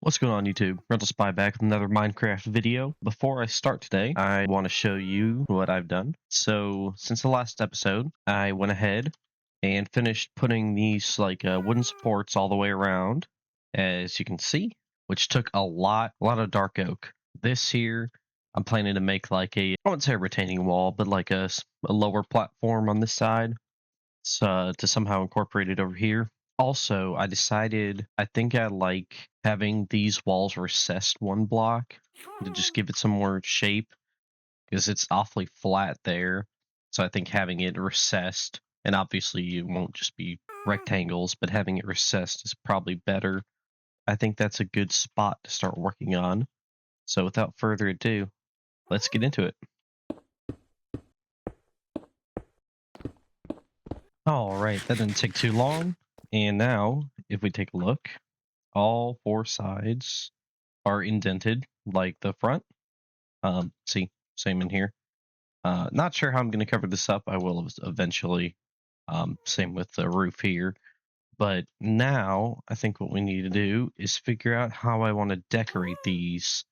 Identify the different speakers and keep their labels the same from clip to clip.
Speaker 1: What's going on YouTube? Rental Spy back with another Minecraft video. Before I start today, I want to show you what I've done. So, since the last episode, I went ahead and finished putting these wooden supports all the way around, as you can see, which took a lot of dark oak. This here, I'm planning to make I wouldn't say a retaining wall, but like a lower platform on this side, so, to somehow incorporate it over here. Also, I decided I think I like having these walls recessed one block to just give it some more shape because it's awfully flat there. So I think having it recessed, and obviously it won't just be rectangles, but having it recessed is probably better. I think that's a good spot to start working on. So without further ado, let's get into it. Alright, that didn't take too long. And now, if we take a look, all four sides are indented like the front. See, same in here. Not sure how I'm going to cover this up. I will eventually. Same with the roof here. But now I think what we need to do is figure out how I want to decorate these.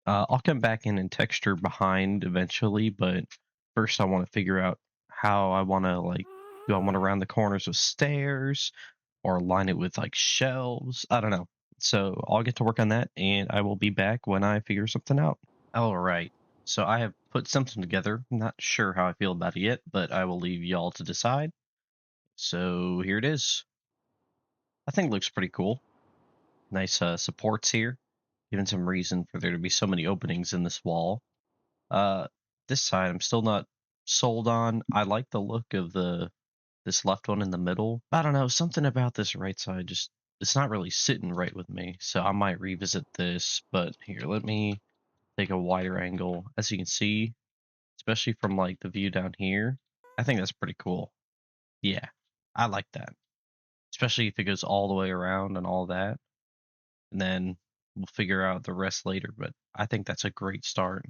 Speaker 1: I'll come back in and texture behind eventually, but first I want to figure out how I want to do I want to round the corners with stairs or line it with shelves? I don't know. So I'll get to work on that, and I will be back when I figure something out. All right. So I have put something together. Not sure how I feel about it yet, but I will leave y'all to decide. So here it is. I think it looks pretty cool. Nice supports here, giving some reason for there to be so many openings in this wall. This side I'm still not sold on. I like the look of this left one in the middle. I don't know, something about this right side just it's not really sitting right with me, so I might revisit this. But here, let me take a wider angle. As you can see, especially from the view down here, I think that's pretty cool. Yeah, I like that, especially if it goes all the way around and all that, and then we'll figure out the rest later. But I think that's a great start.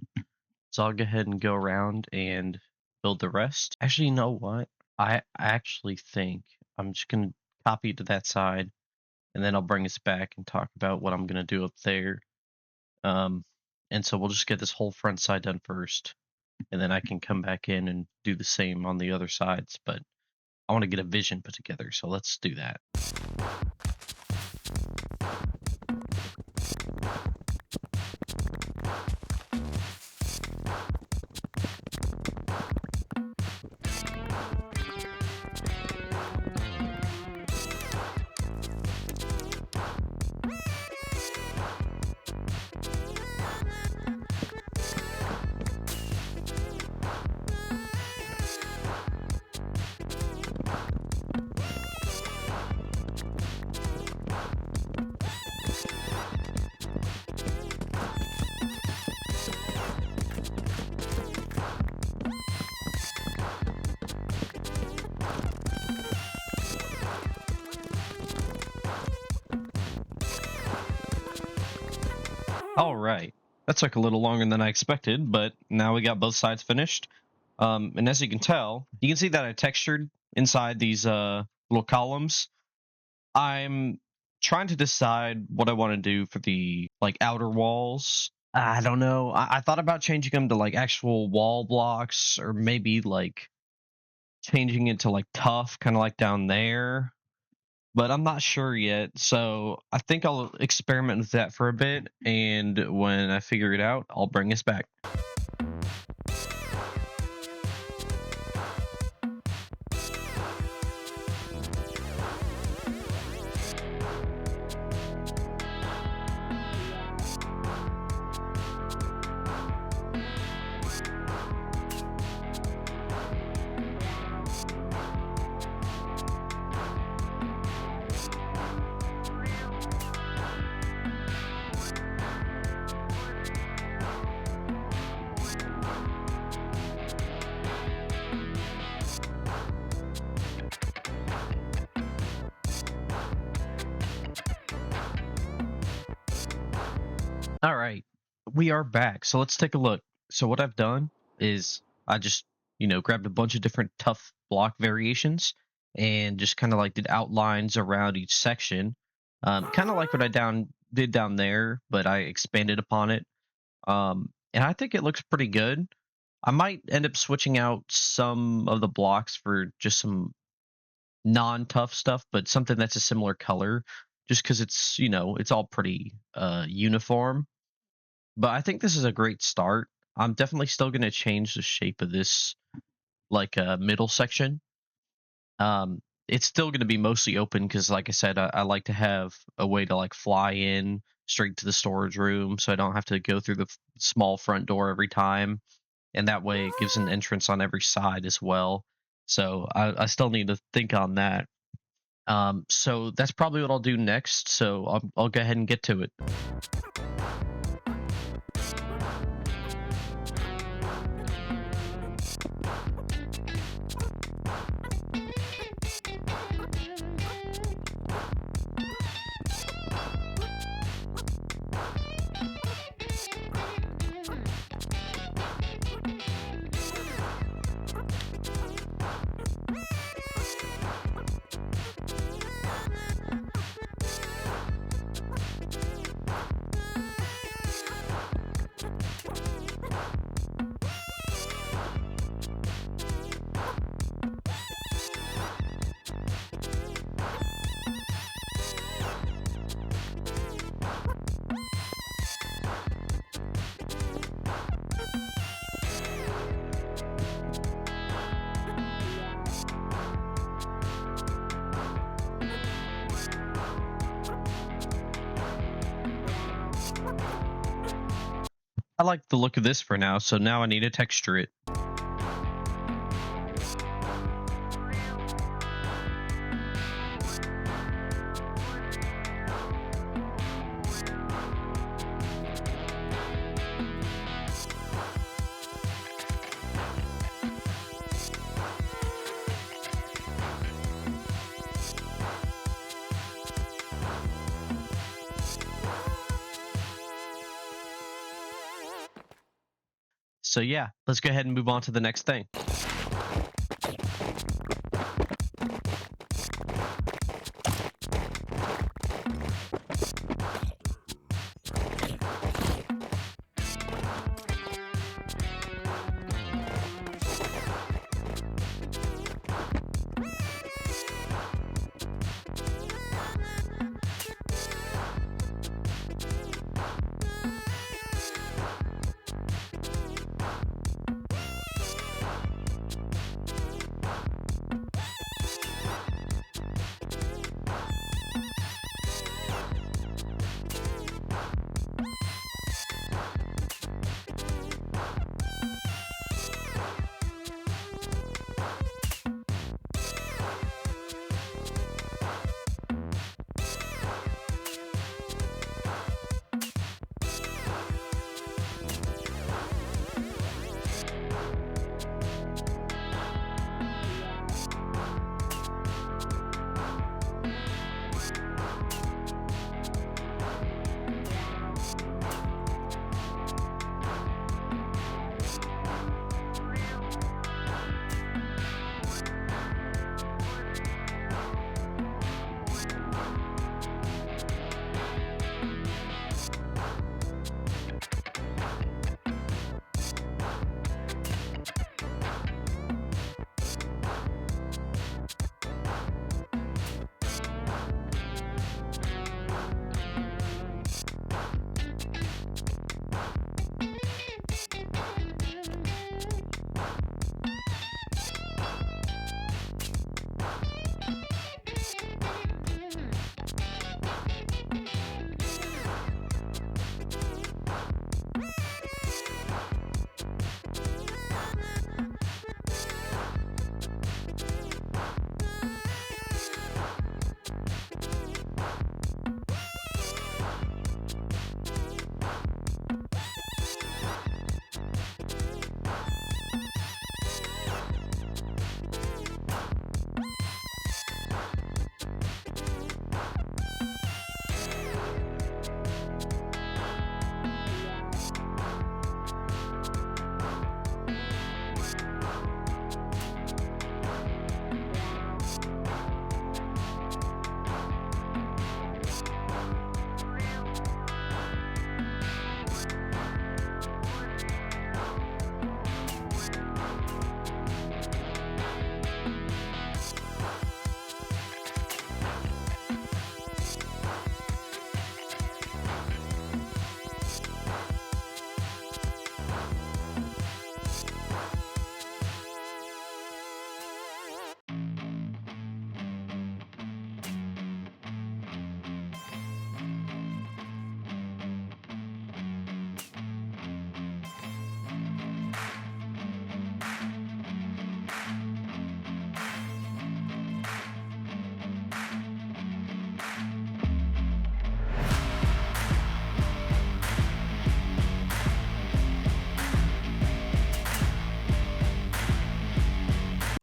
Speaker 1: So I'll go ahead and go around and build the rest. Actually, you know what? I actually think I'm just going to copy it to that side, and then I'll bring us back and talk about what I'm going to do up there. And so we'll just get this whole front side done first, and then I can come back in and do the same on the other sides. But I want to get a vision put together, so let's do that. All right, that took a little longer than I expected, but now we got both sides finished. And as you can tell, you can see that I textured inside these little columns. I'm trying to decide what I want to do for the outer walls. I don't know. I thought about changing them to actual wall blocks, or maybe changing it to tough, kind of like down there. But I'm not sure yet, so I think I'll experiment with that for a bit, and when I figure it out, I'll bring us back. All right, we are back. So let's take a look. So what I've done is I just, grabbed a bunch of different tough block variations and just kind of did outlines around each section. Kind of like what I did down there, but I expanded upon it. And I think it looks pretty good. I might end up switching out some of the blocks for just some non-tough stuff, but something that's a similar color, just because it's it's all pretty uniform. But I think this is a great start. I'm definitely still going to change the shape of this like middle section. It's still going to be mostly open because, like I said, I like to have a way to like fly in straight to the storage room, so I don't have to go through the small front door every time, and that way it gives an entrance on every side as well. So I still need to think on that. So that's probably what I'll do next. So I'll go ahead and get to it. I like the look of this for now, so now I need to texture it. So yeah, let's go ahead and move on to the next thing.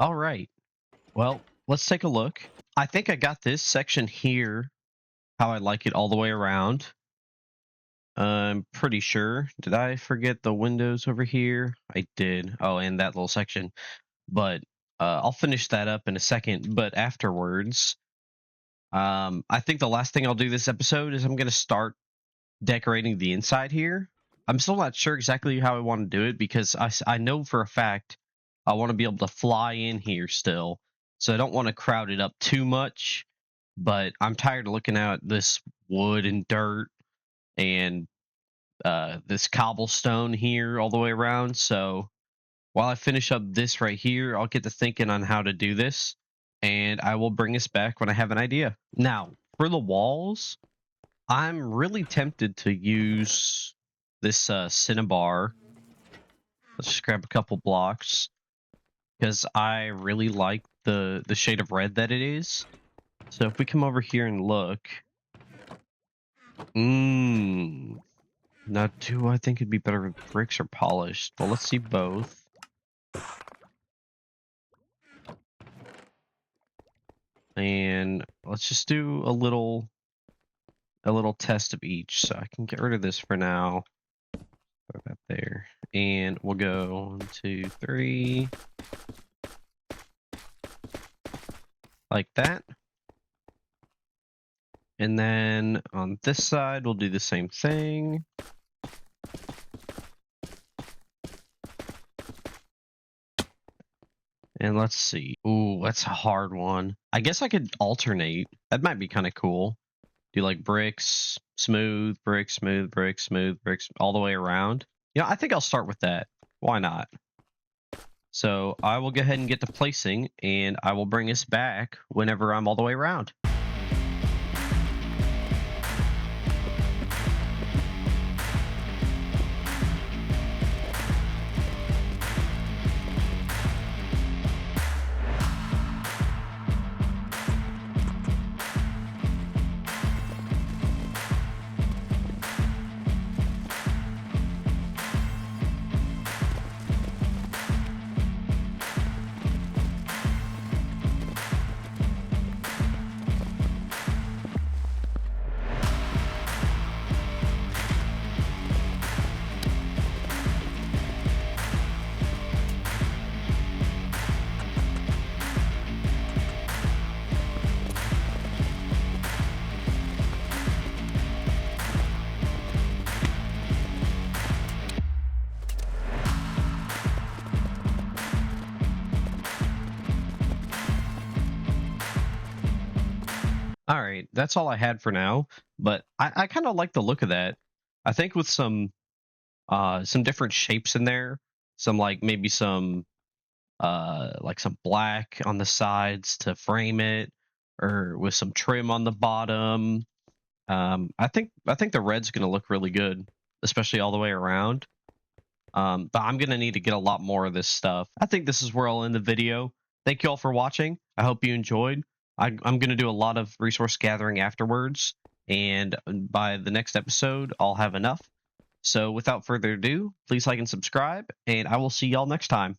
Speaker 1: All right. Well, let's take a look. I think I got this section here how I like it all the way around. I'm pretty sure. Did I forget the windows over here? I did. Oh, and that little section. But I'll finish that up in a second. But afterwards, I think the last thing I'll do this episode is I'm going to start decorating the inside here. I'm still not sure exactly how I want to do it because I know for a fact I want to be able to fly in here still. So I don't want to crowd it up too much. But I'm tired of looking at this wood and dirt and this cobblestone here all the way around. So while I finish up this right here, I'll get to thinking on how to do this, and I will bring us back when I have an idea. Now, for the walls, I'm really tempted to use this cinnabar. Let's just grab a couple blocks because I really like the shade of red that it is. So if we come over here and look, now do I think it'd be better with bricks or polished? Well, let's see both. And let's just do a little test of each. So I can get rid of this for now. Put that there. And we'll go 1, 2, 3. Like that. And then on this side, we'll do the same thing. And let's see. Ooh, that's a hard one. I guess I could alternate. That might be kind of cool. Do like bricks, smooth, bricks, smooth, bricks, smooth, bricks, all the way around. Yeah, I think I'll start with that. Why not? So I will go ahead and get to placing, and I will bring us back whenever I'm all the way around. All right, that's all I had for now, but I kind of like the look of that. I think with some different shapes in there, some like maybe some like some black on the sides to frame it, or with some trim on the bottom. I think the red's gonna look really good, especially all the way around. But I'm gonna need to get a lot more of this stuff. I think this is where I'll end the video. Thank you all for watching. I hope you enjoyed. I'm going to do a lot of resource gathering afterwards, and by the next episode, I'll have enough. So without further ado, please like and subscribe, and I will see y'all next time.